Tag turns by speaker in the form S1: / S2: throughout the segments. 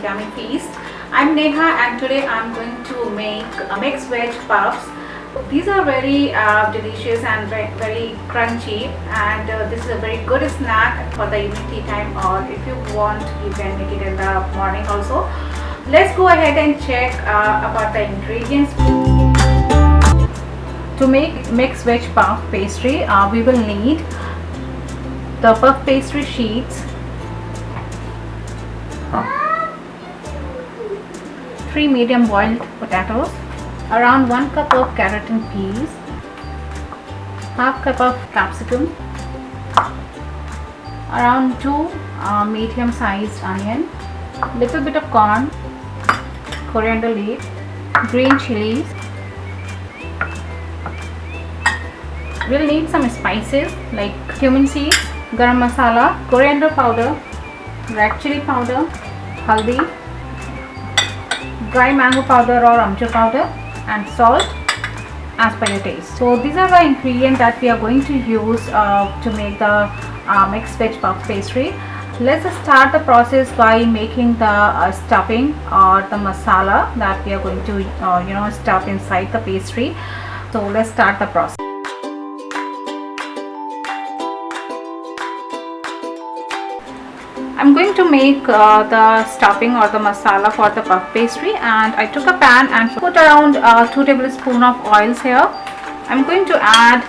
S1: yummy feast. I'm Neha and today I'm going to make mixed veg puffs. These are very delicious and very crunchy, and this is a very good snack for the evening tea time, or if you want you can make it in the morning also. Let's go ahead and check about the ingredients. To make mixed veg puff pastry, we will need the puff pastry sheets, 3 medium boiled potatoes, around 1 cup of carrot and peas, half cup of capsicum, around 2 medium sized onion, little bit of corn, coriander leaf, green chilies. We'll need some spices like cumin seeds, garam masala, coriander powder, red chili powder, haldi, dry mango powder or amchur powder, and salt as per your taste. So these are the ingredients that we are going to use to make the mixed veg puff pastry. Let's start the process by making the stuffing or the masala that we are going to stuff inside the pastry. So let's start the process. I'm going to make the stuffing or the masala for the puff pastry, and I took a pan and put around 2 tablespoons of oils here. I'm going to add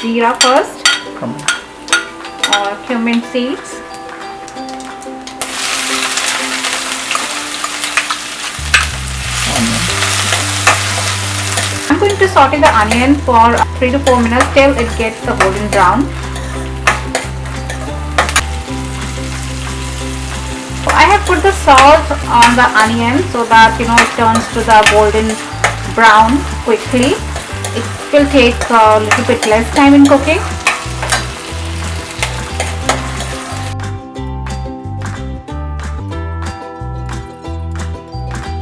S1: jeera first, or cumin seeds, I'm going to saute the onion for 3 to 4 minutes till it gets the golden brown. I have put the salt on the onion so that it turns to the golden brown quickly. It will take a little bit less time in cooking.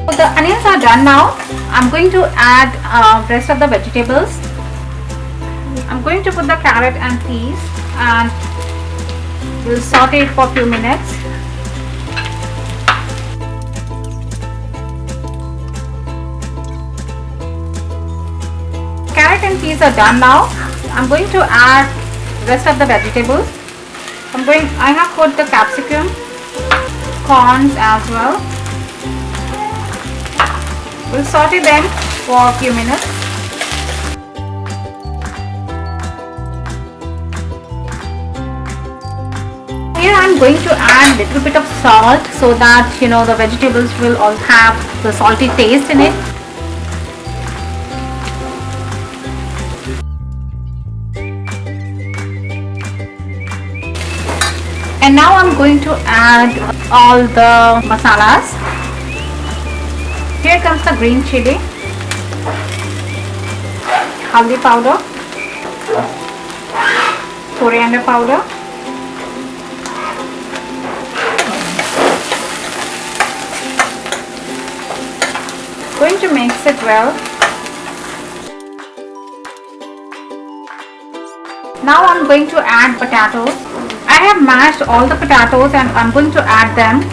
S1: So the onions are done now. I'm going to add rest of the vegetables. I'm going to put the carrot and peas and we'll saute it for a few minutes. Carrot and peas are done now. I'm going to add rest of the vegetables. I have put the capsicum, corns as well. We'll saute them for a few minutes. Here I'm going to add a little bit of salt so that the vegetables will all have the salty taste in it. And now I'm going to add all the masalas. Here comes the green chili, haldi powder, coriander powder, going to mix it well. Now I'm going to add potatoes. I have mashed all the potatoes and I'm going to add them.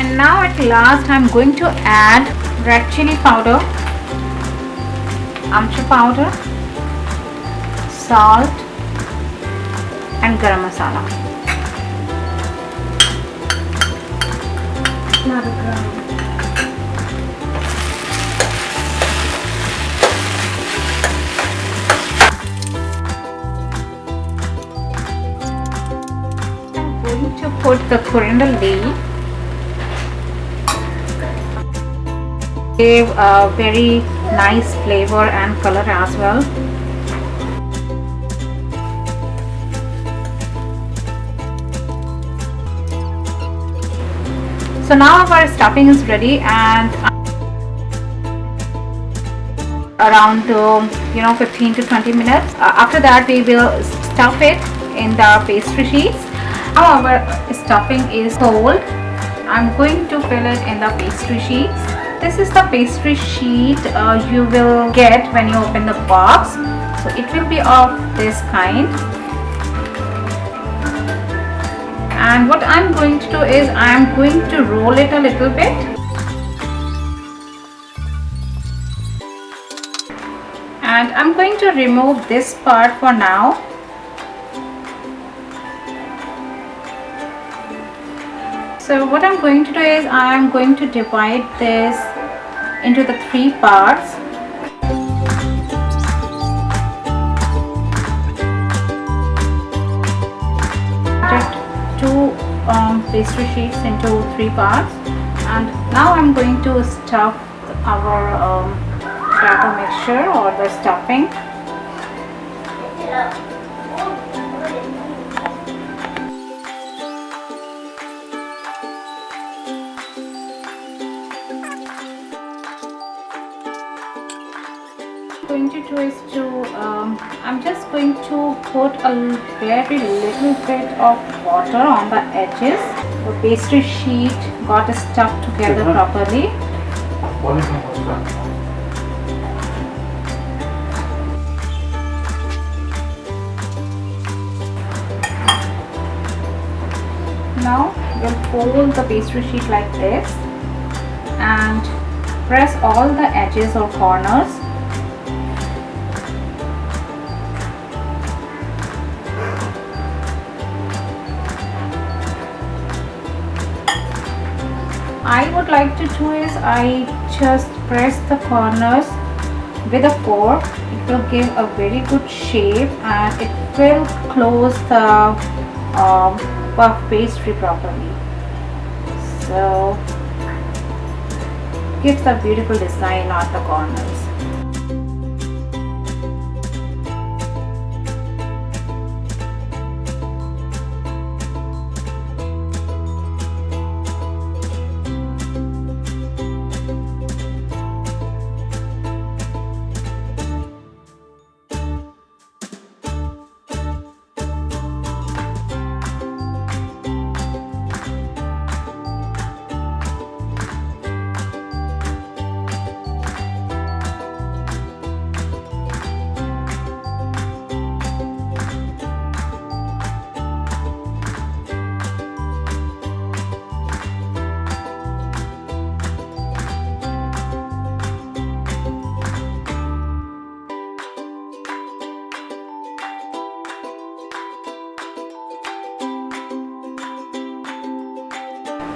S1: And now at last I'm going to add red chili powder, amchur powder, salt, and garam masala. Not a ground. I'm going to put the coriander leaf. Gave a very nice flavor and color as well. So now our stuffing is ready, and around 15 to 20 minutes. After that we will stuff it in the pastry sheets. Now our stuffing is cold. I'm going to fill it in the pastry sheets. This is the pastry sheet you will get when you open the box. So it will be of this kind. And what I'm going to do is I'm going to roll it a little bit. And I'm going to remove this part for now. So what I'm going to do is I'm going to divide this into the 3 parts. Two pastry sheets into 3 parts, and now I'm going to stuff our potato mixture or the stuffing. Going to do is I'm just going to put a very little bit of water on the edges. The pastry sheet got stuck together properly. Now we'll fold the pastry sheet like this and press all the edges or corners. I would like to do is I just press the corners with a fork. It will give a very good shape and it will close the puff pastry properly. So gives a beautiful design on the corners.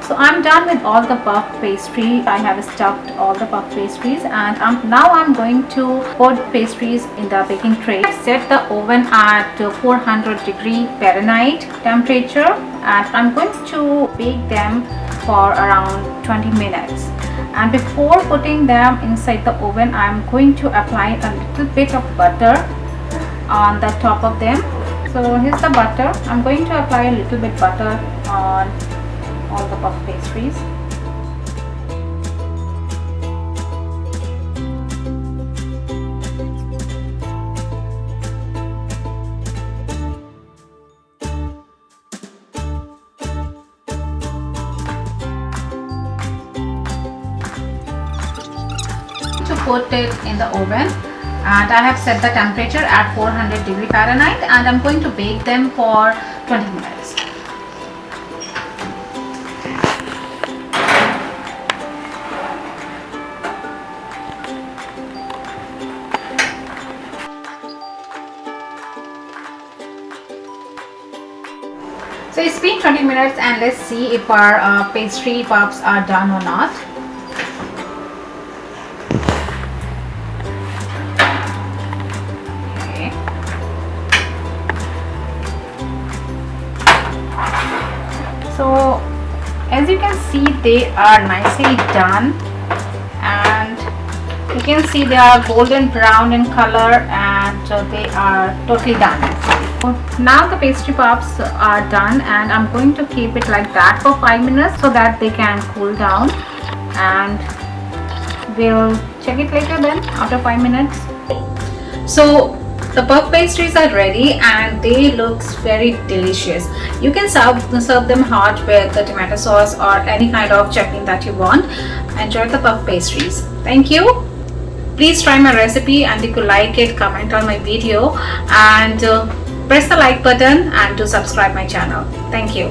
S1: So I'm done with all the puff pastry. I have stuffed all the puff pastries, and now I'm going to put pastries in the baking tray. I set the oven at 400-degree Fahrenheit temperature, and I'm going to bake them for around 20 minutes. And before putting them inside the oven, I'm going to apply a little bit of butter on the top of them. So here's the butter. I'm going to apply a little bit butter on all the puff pastries. To put it in the oven, and I have set the temperature at 400-degree Fahrenheit, and I'm going to bake them for 20 minutes. So it's been 20 minutes, and let's see if our pastry puffs are done or not. Okay. So as you can see, they are nicely done, and you can see they are golden brown in color, and they are totally done. Now the pastry puffs are done, and I'm going to keep it like that for 5 minutes so that they can cool down, and we'll check it later then after 5 minutes. So The puff pastries are ready and they look very delicious. You can serve them hot with the tomato sauce or any kind of chutney that you want. Enjoy the puff pastries. Thank you. Please try my recipe, and if you like it, comment on my video and press the like button and do subscribe my channel. Thank you.